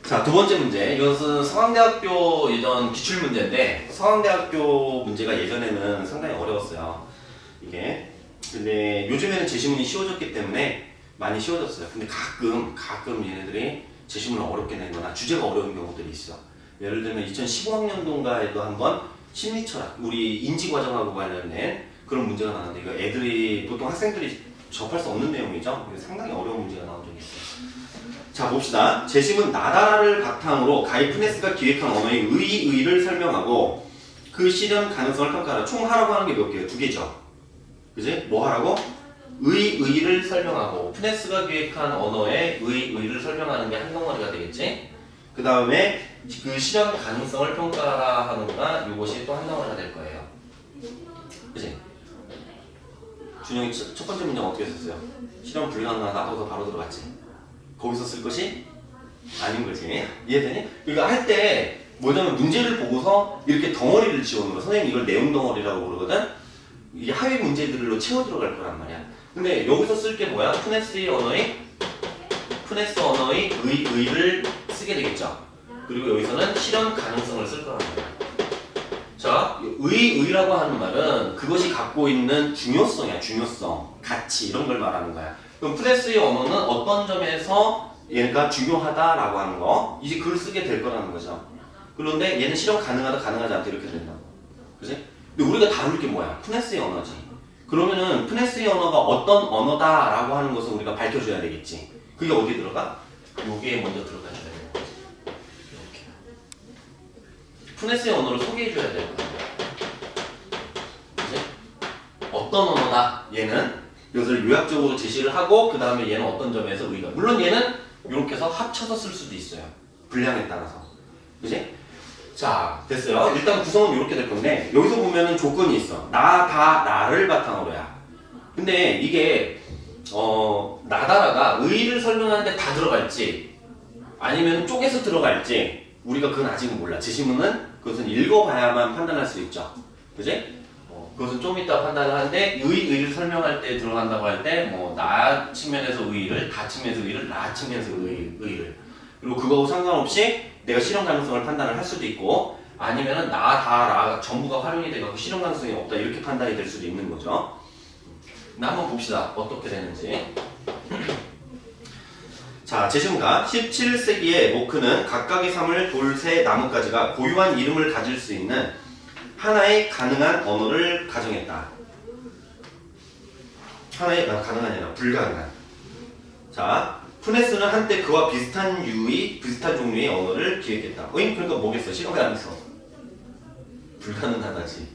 자, 두 번째 문제. 이것은 서강대학교 예전 기출문제인데, 서강대학교 문제가 예전에는 상당히 어려웠어요. 이게. 근데 요즘에는 제시문이 쉬워졌기 때문에 많이 쉬워졌어요. 근데 가끔 얘네들이 제시문을 어렵게 내거나 주제가 어려운 경우들이 있어. 예를 들면 2015학년도인가에도 한번 심리철학, 우리 인지과정하고 관련된 그런 문제가 나왔는데, 이거 애들이, 보통 학생들이 접할 수 없는 내용이죠. 상당히 어려운 문제가 나온 적이 있어요. 자, 봅시다. 제시문 나다라를 바탕으로 가이프네스가 기획한 언어의 의의를 설명하고 그 실현 가능성을 평가하라. 총 하라고 하는 게 몇 개예요? 두 개죠. 그지? 뭐 하라고? 의의를 설명하고 푸네스가 기획한 언어의 의의를 설명하는 게 한 덩어리가 되겠지? 그 다음에 그 실현 가능성을 평가하라 하는구나. 이것이 또 한 덩어리가 될 거예요. 그지? 준영이 첫 번째 문장 어떻게 썼어요? 실현 불가능하다 하고서 바로 들어갔지? 거기서 쓸 것이 아닌 거지. 이해되니? 그러니까 할 때 뭐냐면 문제를 보고서 이렇게 덩어리를 지우는 거야. 선생님이 이걸 내용 덩어리라고 부르거든? 이게 하위 문제들로 채워 들어갈 거란 말이야. 근데 여기서 쓸 게 뭐야? 푸네스 언어의 의를 쓰게 되겠죠. 그리고 여기서는 실현 가능성을 쓸 거란 말이야. 자, 의라고 하는 말은 그것이 갖고 있는 중요성이야. 중요성, 가치 이런 걸 말하는 거야. 그럼 푸네스의 언어는 어떤 점에서 얘가 중요하다라고 하는 거, 이제 글을 쓰게 될 거라는 거죠. 그런데 얘는 실현 가능하다, 가능하지 않다 이렇게 된다고. 그지? 근데 우리가 다룰 게 뭐야? 푸네스의 언어지. 그러면은 푸네스의 언어가 어떤 언어다라고 하는 것을 우리가 밝혀줘야 되겠지. 그게 어디에 들어가? 여기에 먼저 들어가야 돼. 이렇게. 푸네스의 언어를 소개해줘야 될 거야. 그지? 어떤 언어다? 얘는 이것을 요약적으로 제시를 하고 그 다음에 얘는 어떤 점에서 의의가, 물론 얘는 이렇게 해서 합쳐서 쓸 수도 있어요. 분량에 따라서. 그지? 자, 됐어요. 일단 구성은 이렇게 될 건데 여기서 보면은 조건이 있어. 나, 다, 나를 바탕으로야. 근데 이게 나다라가 의의를 설명하는데 다 들어갈지 아니면 쪼개서 들어갈지 우리가 그건 아직은 몰라. 제시문은 그것은 읽어봐야만 판단할 수 있죠. 그지? 그것은 좀 이따 판단을 하는데 의의를 설명할 때 들어간다고 할 때 뭐 나 측면에서 의의를, 다 측면에서 의의를, 나 측면에서 의의를, 그리고 그거하고 상관없이 내가 실현 가능성을 판단을 할 수도 있고 아니면은 나, 다, 라 전부가 활용이 돼서 실현 가능성이 없다 이렇게 판단이 될 수도 있는 거죠. 근데 한번 봅시다. 어떻게 되는지. 자, 제시문가 17세기에 모크는 각각의 삶을 돌, 새, 나뭇가지가 고유한 이름을 가질 수 있는 하나의 가능한 언어를 가정했다. 하나의 가능한 아니라 불가능한. 자, 푸네스는 한때 그와 비슷한 종류의 언어를 기획했다. 그러니까 뭐겠어? 실험이 안 했어. 불가능하다지.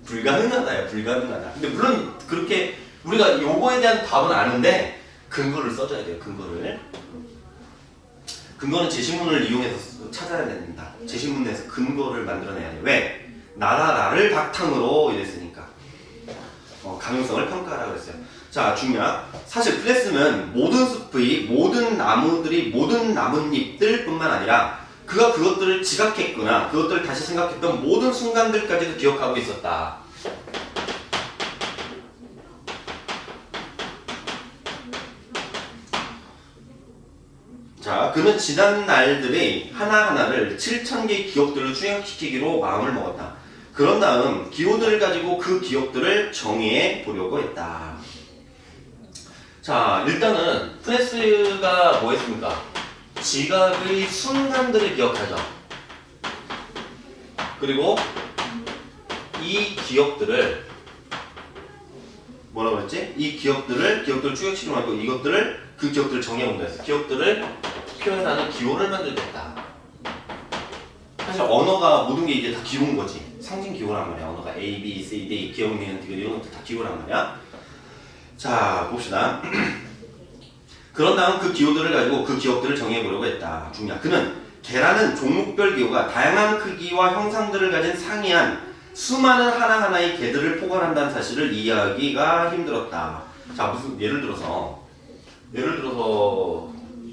불가능하다야, 불가능하다. 근데 물론 그렇게 우리가 요거에 대한 답은 아는데 근거를 써줘야 돼요. 근거는 제시문을 이용해서 찾아야 된다. 제시문에서 근거를 만들어내야 돼. 왜? 나를 바탕으로 이랬으니까. 가능성을 평가하라고 그랬어요. 자, 중요한. 사실 푸네스는 모든 숲의 모든 나무들이 모든 나뭇잎들 뿐만 아니라 그가 그것들을 지각했거나 그것들을 다시 생각했던 모든 순간들까지도 기억하고 있었다. 자, 그는 지난 날들의 하나하나를 7,000개의 기억들을 추격시키기로 마음을 먹었다. 그런 다음 기호들을 가지고 그 기억들을 정의해 보려고 했다. 자, 일단은 푸네스가 뭐 했습니까? 지각의 순간들을 기억하죠. 그리고 이 기억들을 뭐라고 그랬지? 이 기억들을 추격시키려 하고 그 기억들을 정의해본다 했어. 기억들을 표현하는 기호를 만들겠다. 사실 언어가 모든 게 이제 다 기호인 거지. 상징 기호란 말이야. 언어가 A, B, C, D, 기억, 니은, 디귿 이런 것도 다 기호란 말이야. 자, 봅시다. 그런 다음 그 기호들을 가지고 그 기억들을 정의해보려고 했다. 중요한. 그는 개라는 종목별 기호가 다양한 크기와 형상들을 가진 상이한 수많은 하나하나의 개들을 포괄한다는 사실을 이해하기가 힘들었다. 자, 무슨 예를 들어서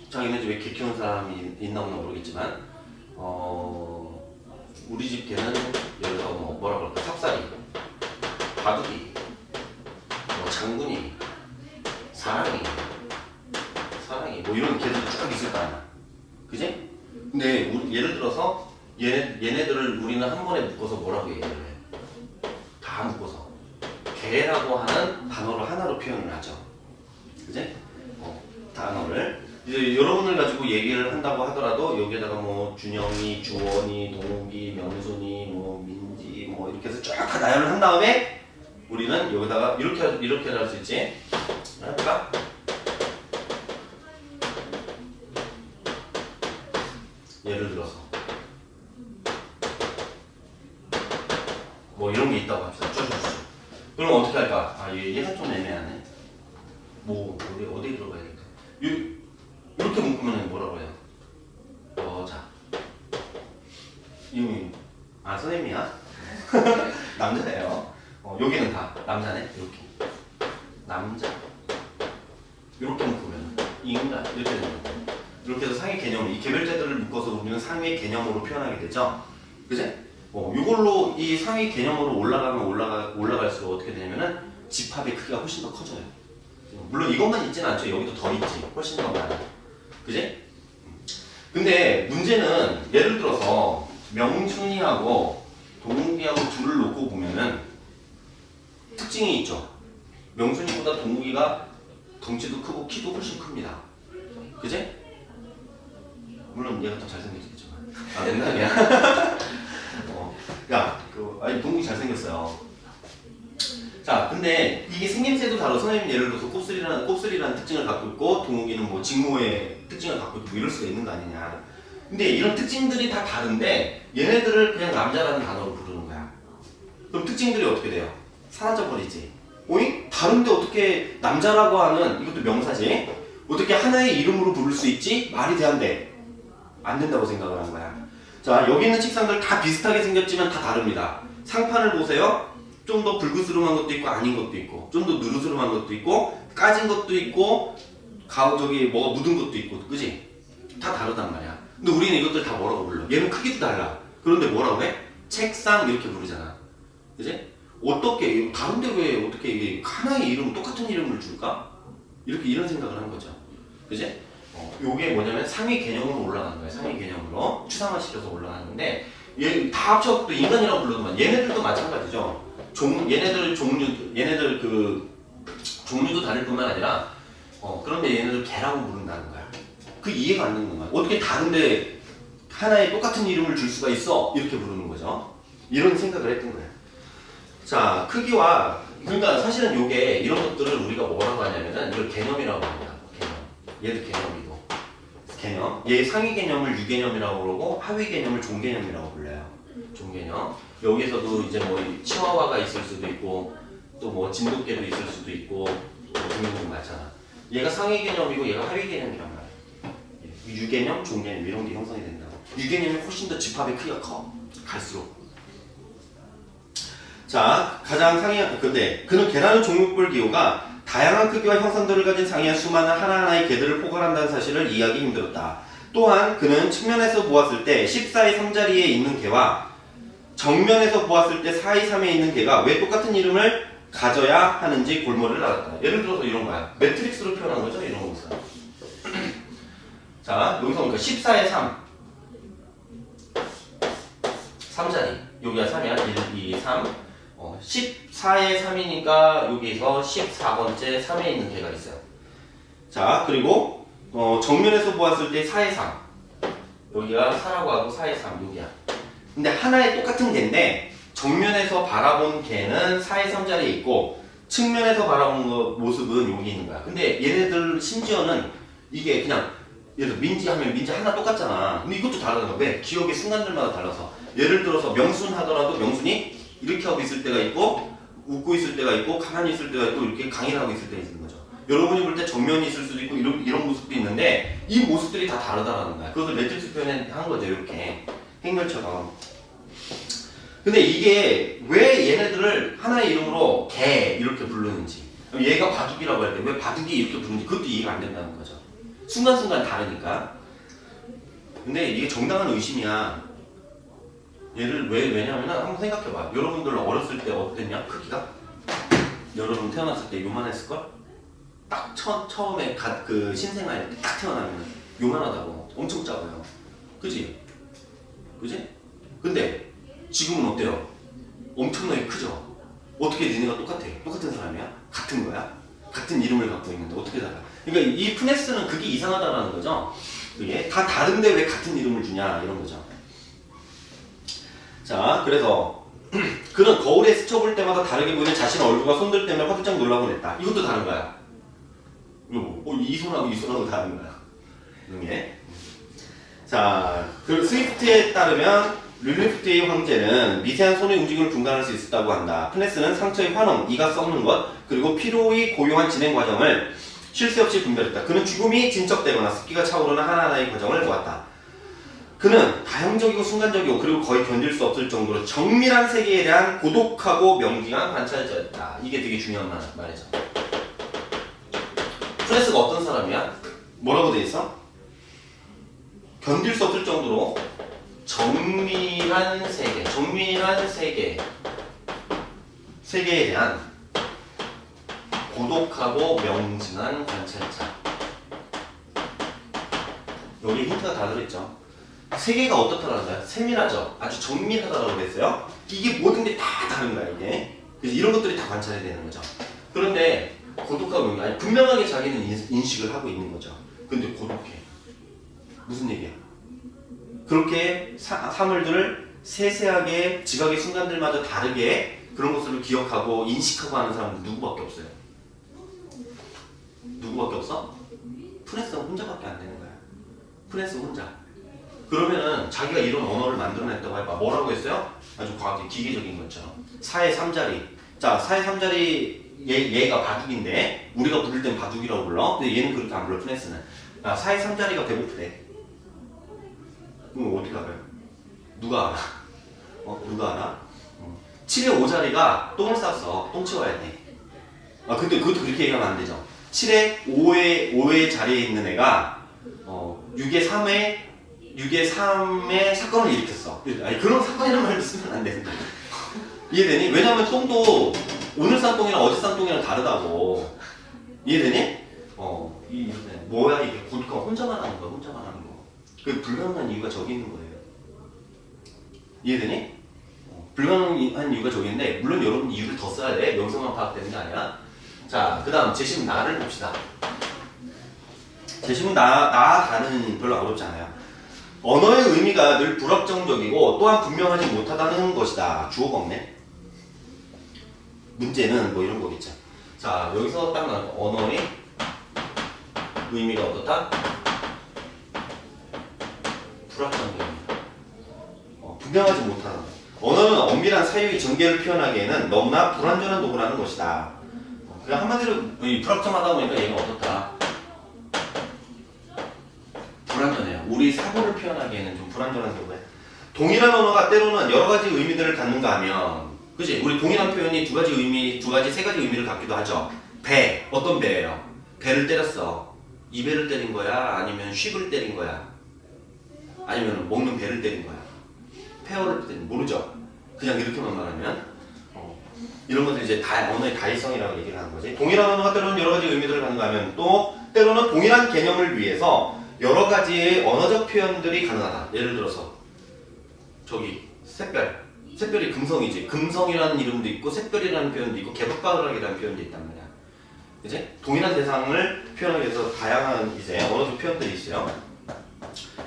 자기네 집에 개 키우는 사람이 있나 없나 모르겠지만 우리 집 개는 예를 들어서 뭐라 그럴까? 삽살이, 바둑이, 장군이, 사랑이 뭐 이런 개들이 쭉 있을 거 아니야. 그지? 근데 예를 들어서 얘네들을 우리는 한 번에 묶어서 뭐라고 얘기를 해? 다 묶어서 개라고 하는 단어를 하나로 표현을 하죠. 그지? 단어를 이제 여러분을 가지고 얘기를 한다고 하더라도 여기에다가 뭐 준영이, 주원이, 동욱이, 명순이, 뭐 민지 뭐 이렇게 해서 쫙 다 나열을 한 다음에 우리는 여기다가 이렇게 할 수 있지. 할까? 예를 들어서 뭐 이런 게 있다고 합시다. 쭉. 그럼 어떻게 할까? 얘가 좀 애매하네. 뭐 어디 들어가야겠다. 이렇게 묶으면 뭐라고 해요? 여자. 선생님이야? 남자예요. 여기는 다 남자네. 이렇게 남자. 이렇게 묶으면 인간 이렇게 되는 거고. 이렇게 해서 상위 개념, 이 개별자들을 묶어서 우리는 상위 개념으로 표현하게 되죠. 그지? 이걸로 이 상위 개념으로 올라갈수록 어떻게 되냐면은 집합의 크기가 훨씬 더 커져요. 물론 이것만 있지는 않죠. 여기도 더 있지. 훨씬 더 많아. 그지? 근데 문제는 예를 들어서 명순이하고 동욱이하고 둘을 놓고 보면은 특징이 있죠. 명순이보다 동욱이가 덩치도 크고 키도 훨씬 큽니다. 그지? 물론 얘가 더 잘생겼겠지만. 옛날이야. 아니 동욱이 잘생겼어요. 자, 근데 이게 생김새도 다르고 선생님 예를 들어서 곱슬이라는 특징을 갖고 있고 동욱이는 뭐 직모의 특징을 갖고 있고 이럴 수가 있는 거 아니냐. 근데 이런 특징들이 다 다른데 얘네들을 그냥 남자라는 단어로 부르는 거야. 그럼 특징들이 어떻게 돼요? 사라져 버리지. 오잉? 다른데 어떻게 남자라고 하는 이것도 명사지? 어떻게 하나의 이름으로 부를 수 있지? 말이 돼 안 돼? 안 된다고 생각을 한 거야. 자, 여기 있는 책상들 다 비슷하게 생겼지만 다 다릅니다. 상판을 보세요. 좀 더 불그스름한 것도 있고 아닌 것도 있고 좀 더 누르스름한 것도 있고 까진 것도 있고 뭐가 묻은 것도 있고 그지? 다 다르단 말이야. 근데 우리는 이것들 다 뭐라고 불러? 얘는 크기도 달라. 그런데 뭐라고 해? 책상 이렇게 부르잖아. 그지? 어떻게 다른데 왜 어떻게 이게 하나의 이름 똑같은 이름을 줄까? 이런 생각을 한 거죠. 그지? 요게 뭐냐면 상위 개념으로 올라가는 거예요. 상위 개념으로 추상화시켜서 올라가는데 얘 다 합쳐서 또 인간이라고 불러도만 얘네들도 마찬가지죠. 얘네들 그 종류도 다를 뿐만 아니라 그런데 얘네들 개라고 부른다는 거야. 그 이해가 안 되는 거야. 어떻게 다른데 하나의 똑같은 이름을 줄 수가 있어? 이렇게 부르는 거죠. 이런 생각을 했던 거야. 자, 크기와 그러니까 사실은 요게 이런 것들을 우리가 뭐라고 하냐면은 이걸 개념이라고 합니다. 개념. 얘도 개념이고. 개념. 얘 상위 개념을 유개념이라고 그러고 하위 개념을 종개념이라고 불러요. 종개념. 여기에서도 이제 뭐 치와와가 있을 수도 있고 또 뭐 진돗개도 있을 수도 있고 종류도 많잖아. 얘가 상위 개념이고 얘가 하위 개념이란 말이야. 유개념, 종개념 이런 게 형성이 된다고. 유개념이 훨씬 더 집합의 크기가 커. 갈수록. 자, 가장 근데 그는 개라는 종류별 기호가 다양한 크기와 형상들을 가진 상이와 수많은 하나하나의 개들을 포괄한다는 사실을 이해하기 힘들었다. 또한 그는 측면에서 보았을 때 14의 3자리에 있는 개와 정면에서 보았을 때 4의 3에 있는 개가 왜 똑같은 이름을 가져야 하는지 골머리를 앓았다. 예를 들어서 이런 거야. 매트릭스로 표현한 거죠. 이런 것은. 자, 여기서 보니까 14의 3. 3자리. 여기가 3이야. 1, 2, 3. 14의 3이니까 여기서 14번째 3에 있는 개가 있어요. 자, 그리고 정면에서 보았을 때 4의 3. 여기가 4라고 하고 4의 3. 여기야. 근데 하나의 똑같은 개인데 정면에서 바라본 개는 4의 3자리에 있고 측면에서 바라본 모습은 여기 있는 거야. 근데 얘네들 심지어는 이게 그냥 예를 들어 민지 하면 민지 하나 똑같잖아. 근데 이것도 다르다. 왜? 기억의 순간들마다 달라서. 예를 들어서 명순 하더라도 명순이 이렇게 하고 있을 때가 있고 웃고 있을 때가 있고 가만히 있을 때가 있고 이렇게 강의하고 있을 때가 있는 거죠. 여러분이 볼 때 정면이 있을 수도 있고 이런 모습도 있는데 이 모습들이 다 다르다라는 거야. 그것을 매트릭스 표현한 거죠. 이렇게 행렬처럼. 근데 이게 왜 얘네들을 하나의 이름으로 개 이렇게 부르는지, 얘가 바둑이라고 할 때 왜 바둑이 이렇게 부르는지 그것도 이해가 안 된다는 거죠. 순간순간 다르니까. 근데 이게 정당한 의심이야. 얘를 왜냐면은 한번 생각해봐. 여러분들 어렸을 때 어땠냐? 크기가? 여러분 태어났을 때 요만했을걸? 딱 처음에 그 신생아일 때 딱 태어나면 요만하다고. 엄청 작아요. 그지? 그지? 근데 지금은 어때요? 엄청나게 크죠? 어떻게 니네가 똑같아? 똑같은 사람이야? 같은 거야? 같은 이름을 갖고 있는데 어떻게 달라? 그러니까 이 푸네스는 그게 이상하다라는 거죠. 그게 다 다른데 왜 같은 이름을 주냐 이런 거죠. 자, 그래서 그는 거울에 스쳐볼 때마다 다르게 보이는 자신의 얼굴과 손들 때문에 화들짝 놀라곤 했다. 이것도 다른 거야. 이 손하고 이 손하고 다른 거야. 이런 게. 자, 그 스위프트에 따르면 룰리프트의 황제는 미세한 손의 움직임을 분간할 수 있었다고 한다. 푸네스는 상처의 환원, 이가 썩는 것, 그리고 피로의 고요한 진행 과정을 쉴 새 없이 분별했다. 그는 죽음이 진척되거나 습기가 차오르는 하나하나의 과정을 보았다. 그는 다형적이고 순간적이고 그리고 거의 견딜 수 없을 정도로 정밀한 세계에 대한 고독하고 명징한 관찰자였다. 이게 되게 중요한 말이죠. 푸네스가 어떤 사람이야? 뭐라고 돼 있어? 견딜 수 없을 정도로 정밀한 세계에 대한 고독하고 명징한 관찰자. 여기 힌트가 다 들어있죠. 세계가 어떻다라는 거야? 세밀하죠. 아주 정밀하다라고 그랬어요. 이게 모든 게 다 다른 거야 이게. 그래서 이런 것들이 다 관찰해야 되는 거죠. 그런데 고독하고 명징, 아니 분명하게 자기는 인식을 하고 있는 거죠. 근데 고독해. 무슨 얘기야? 그렇게 사물들을 세세하게 지각의 순간들마저 다르게 그런 것들을 기억하고 인식하고 하는 사람은 누구밖에 없어요. 누구밖에 없어? 푸네스는 혼자밖에 안 되는 거야. 푸네스 혼자. 그러면은 자기가 이런 언어를 만들어냈다고 해봐. 뭐라고 했어요? 아주 과학적 기계적인 것처럼. 4의 3자리. 자, 4의 3자리 얘가 바둑인데 우리가 부를 땐 바둑이라고 불러. 근데 얘는 그렇게 안 불러. 푸네스는. 자, 4의 3자리가 배고프대. 그럼 어떻게 알아요? 누가 알아? 누가 알아? 7의 5자리가 똥을 쌌어. 똥 치워야 돼. 아, 근데 그것도 그렇게 얘기하면 안 되죠. 7의 5의 자리에 있는 애가 6의 3의 사건을 일으켰어. 아니, 그런 사건이라는 말을 쓰면 안 되는데. 이해되니? 왜냐면 똥도 오늘 싼 똥이랑 어제 싼 똥이랑 다르다고. 이해되니? 뭐야 이게 고독하고 혼자만 하는 거야. 혼자만 하는 거. 그 불가능한 이유가 저기 있는 거예요. 이해되니? 불가능한 이유가 저기 있는데 물론 여러분 이유를 더 써야 돼. 여기서만 파악되는 게 아니라. 자, 그 다음 제시문 나를 봅시다. 제시문 나는 별로 어렵지 않아요. 언어의 의미가 늘 불확정적이고 또한 분명하지 못하다는 것이다. 주어가 없네. 문제는 뭐 이런 거겠죠. 자, 여기서 딱 나올 거. 언어의 의미가 어떻다? 불확정적입니다. 분명하지 못하다. 언어는 엄밀한 사유의 전개를 표현하기에는 너무나 불완전한 도구라는 것이다. 그냥 한마디로 불확정하다 보니까 얘가 어떻다? 불완전해요. 우리 사고를 표현하기에는 좀 불완전한 도구예요. 동일한 언어가 때로는 여러 가지 의미들을 갖는가 하면, 그치? 우리 동일한 표현이 세 가지 의미를 갖기도 하죠. 배, 어떤 배예요? 배를 때렸어. 이 배를 때린 거야? 아니면 쉽을 때린 거야? 아니면 먹는 배를 때린 거야? 페어를 때린, 모르죠? 그냥 이렇게만 말하면. 이런 것들 이제 언어의 다의성이라고 얘기를 하는 거지. 동일한 언어가 때로는 여러 가지 의미들을 갖는가 하면 또 때로는 동일한 개념을 위해서 여러 가지의 언어적 표현들이 가능하다. 예를 들어서 저기 샛별이 금성이지. 금성이라는 이름도 있고 샛별이라는 표현도 있고 개박바람이라는 표현도 있단 말이야. 그치? 동일한 대상을 표현하기 위해서 다양한 이제 언어적 표현들이 있어요.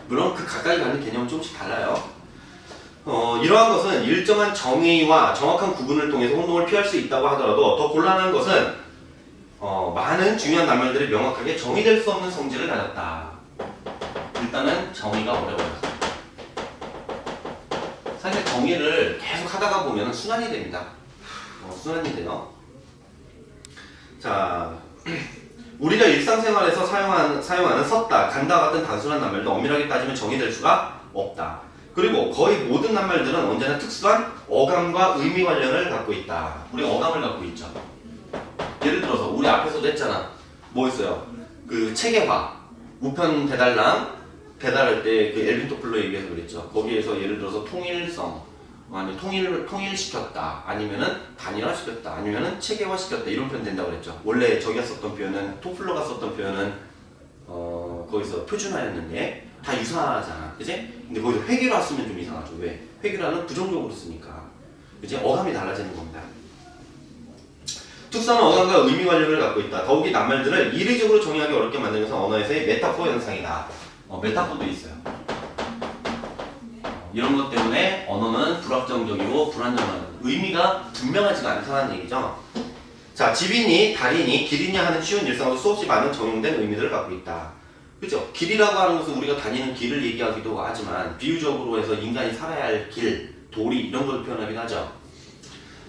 물론 그 각각이 갖는 개념은 조금씩 달라요. 이러한 것은 일정한 정의와 정확한 구분을 통해서 혼동을 피할 수 있다고 하더라도 더 곤란한 것은 많은 중요한 낱말들이 명확하게 정의될 수 없는 성질을 가졌다. 일단은 정의가 어려워요. 사실 정의를 계속 하다가 보면 순환이 됩니다. 순환이 돼요. 자, 우리가 일상생활에서 사용하는 섰다, 간다 같은 단순한 낱말도 엄밀하게 따지면 정의될 수가 없다. 그리고 거의 모든 낱말들은 언제나 특수한 어감과 의미 관련을 갖고 있다. 우리 어감을 갖고 있죠. 예를 들어서 우리 앞에서도 했잖아. 뭐 했어요? 그 체계화, 우편 배달할 때 그 엘빈 토플러 얘기해서 그랬죠. 거기에서 예를 들어서 통일성, 아니 통일시켰다, 아니면은 단일화시켰다, 아니면은 체계화시켰다 이런 표현 된다고 그랬죠. 원래 저기가 썼던 표현은 토플러가 썼던 표현은 거기서 표준화였는데 다 유사하잖아. 그지? 근데 거기서 회귀라 쓰면 좀 이상하죠. 왜? 회귀라는 부정적으로 쓰니까. 그지? 어감이 달라지는 겁니다. 특수한 어감과 의미 관련을 갖고 있다. 더욱이 낱말들을 이례적으로 정의하기 어렵게 만드는 것은 언어에서의 메타포 현상이다. 메타포도 있어요. 이런 것 때문에 언어는 불확정적이고 불안정한 의미가 분명하지가 않다는 얘기죠. 자, 집이니, 달이니, 길이니 하는 쉬운 일상으로 수없이 많은 정형된 의미들을 갖고 있다. 그죠? 길이라고 하는 것은 우리가 다니는 길을 얘기하기도 하지만 비유적으로 해서 인간이 살아야 할 길, 도리 이런 걸 표현하긴 하죠.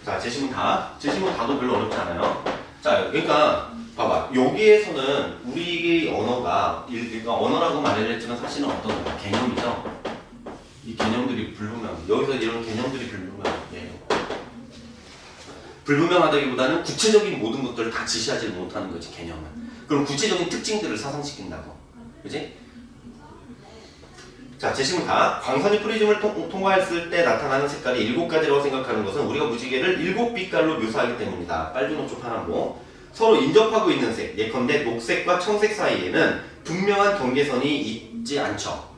자, 제시문 다도 별로 어렵지 않아요. 자, 그러니까 봐봐. 여기에서는 우리 언어가 그러니까 언어라고 말을 했지만 사실은 어떤 거야? 개념이죠. 이 개념들이 불분명. 여기서 이런 개념들이 불분명해요. 불분명하다기보다는 구체적인 모든 것들을 다 지시하지 못하는 거지, 개념은. 그럼 구체적인 특징들을 사상시킨다고. 그지? 자, 제시문 다. 광선이 프리즘을 통과했을 때 나타나는 색깔이 7가지라고 생각하는 것은 우리가 무지개를 7빛깔로 묘사하기 때문이다. 빨주, 녹초, 파란보. 서로 인접하고 있는 색, 예컨대 녹색과 청색 사이에는 분명한 경계선이 있지 않죠.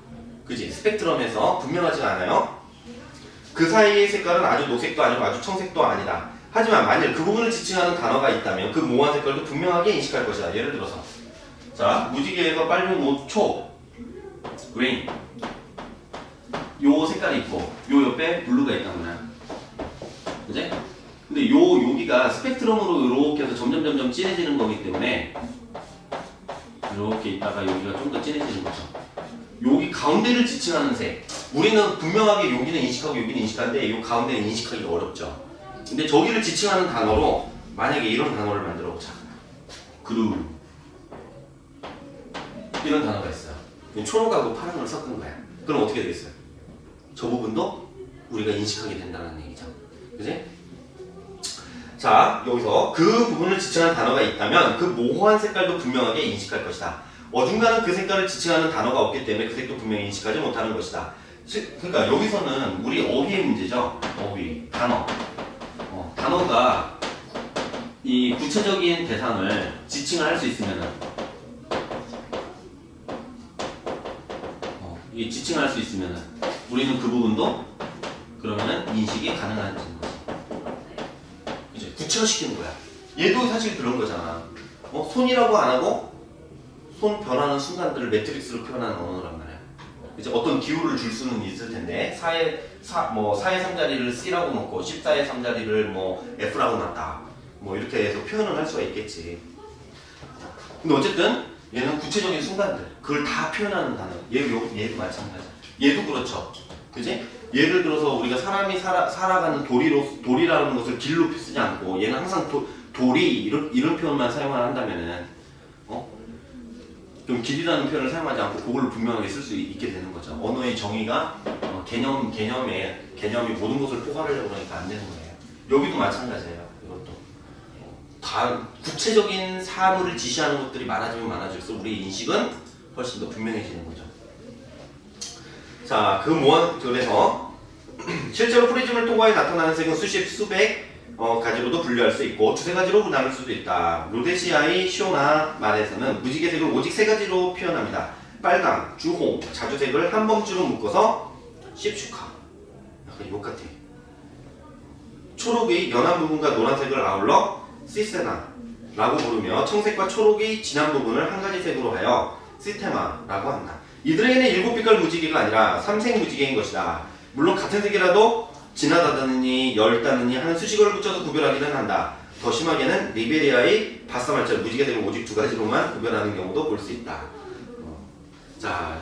그지? 스펙트럼에서 분명하지가 않아요. 그 사이의 색깔은 아주 녹색도 아니고 아주 청색도 아니다. 하지만 만일 그 부분을 지칭하는 단어가 있다면 그 모호한 색깔도 분명하게 인식할 것이다. 예를 들어서 자, 무지개에서 빨주, 녹초, 그린 요 색깔이 있고 요 옆에 블루가 있단 말이야. 그지? 근데 여기가 스펙트럼으로 이렇게 해서 점점 진해지는 거기 때문에 이렇게 있다가 여기가 좀 더 진해지는 거죠. 여기 가운데를 지칭하는 색. 우리는 분명하게 여기는 인식하고 여기는 인식하는데 이 가운데는 인식하기가 어렵죠. 근데 저기를 지칭하는 단어로 만약에 이런 단어를 만들어 보자. 그루 이런 단어가 있어요. 초록하고 파란을 섞은 거야. 그럼 어떻게 되겠어요? 저 부분도 우리가 인식하게 된다는 얘기죠. 그지? 자, 여기서 그 부분을 지칭하는 단어가 있다면 그 모호한 색깔도 분명하게 인식할 것이다. 어중간한 그 색깔을 지칭하는 단어가 없기 때문에 그 색도 분명히 인식하지 못하는 것이다. 그러니까 여기서는 우리 어휘의 문제죠. 어휘, 단어. 단어가 이 구체적인 대상을 지칭을 할 수 있으면은 이 지칭을 할 수 있으면은 우리는 그 부분도 그러면은 인식이 가능한 거지. 이제 구체화시키는 거야. 얘도 사실 그런 거잖아. 손이라고 안 하고 손 변하는 순간들을 매트릭스로 표현하는 언어란 말이야. 이제 어떤 기호를 줄 수는 있을 텐데 4의 3자리를 C라고 놓고 14의 3자리를 뭐 F라고 놨다. 뭐 이렇게 해서 표현을 할 수가 있겠지. 근데 어쨌든 얘는 구체적인 순간들 그걸 다 표현하는 단어. 얘도 마찬가지야. 얘도 그렇죠. 그지? 예를 들어서 우리가 사람이 살아가는 도리라는 것을 길로 쓰지 않고 얘는 항상 도리 이런 표현만 사용을 한다면은 좀 길이라는 표현을 사용하지 않고 그걸로 분명하게 쓸 수 있게 되는 거죠. 언어의 정의가 개념이 모든 것을 포괄하려고 하니까 안 되는 거예요. 여기도 마찬가지예요. 이것도 다 구체적인 사물을 지시하는 것들이 많아지면 많아질수록 우리의 인식은 훨씬 더 분명해지는 거죠. 자, 그래서 실제로 프리즘을 통과해 나타나는 색은 수십, 수백 가지로도 분류할 수 있고 두세 가지로 나눌 수도 있다. 로데시아의 시오나 말에서는 무지개색을 오직 세 가지로 표현합니다. 빨강, 주홍, 자주색을 한 범주로 묶어서 십슈카. 약간 욕 같아. 초록의 연한 부분과 노란색을 아울러 시세나라고 부르며 청색과 초록의 진한 부분을 한 가지 색으로 하여 시테마라고 한다. 이들에게는 7빛깔 무지개가 아니라 삼색 무지개인 것이다. 물론 같은 색이라도 진하다느니 엷다느니 하는 수식어를 붙여서 구별하기는 한다. 더 심하게는 리베리아의 바사말처럼 무지개색을 오직 2가지로만 구별하는 경우도 볼 수 있다. 자,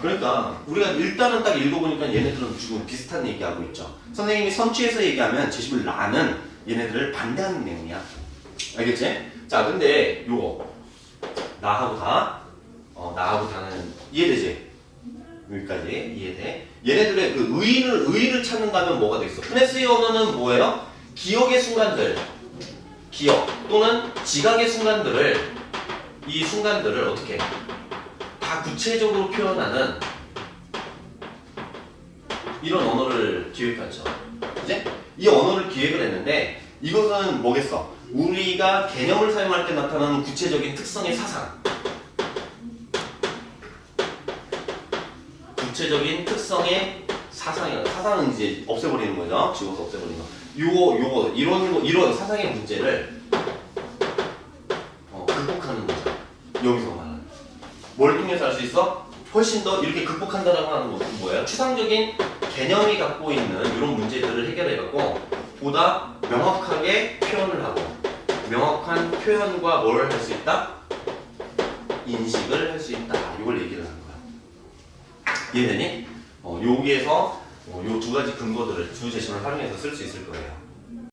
그러니까 우리가 일단은 딱 읽어보니까 얘네들은 지금 비슷한 얘기하고 있죠. 선생님이 선취해서 얘기하면 제시문 라는 얘네들을 반대하는 내용이야. 알겠지? 자, 근데 요거 나하고 다는 이해되지? 여기까지 이해돼? 얘네들의 그 의의를 찾는다면 뭐가 되겠어? 프네스의 언어는 뭐예요? 기억의 순간들, 기억 또는 지각의 순간들을 이 순간들을 어떻게 다 구체적으로 표현하는 이런 언어를 기획했죠. 이제 이 언어를 기획을 했는데 이것은 뭐겠어? 우리가 개념을 사용할 때 나타나는 구체적인 특성의 사상. 구체적인 특성의 사상은 이제 없애버리는 거죠. 지워서 없애버리는 거. 요거 이런 사상의 문제를 극복하는 거죠. 여기서 말하는. 뭘 통해서 할 수 있어? 훨씬 더 이렇게 극복한다라고 하는 것은 뭐예요? 추상적인 개념이 갖고 있는 이런 문제들을 해결해갖고 보다 명확하게 표현을 하고 명확한 표현과 뭘 할 수 있다? 인식을 할 수 있다. 이걸 얘기를 하는 거야. 이해되니? 여기에서 요 두 가지 근거들을 두 제시문을 활용해서 쓸 수 있을 거예요.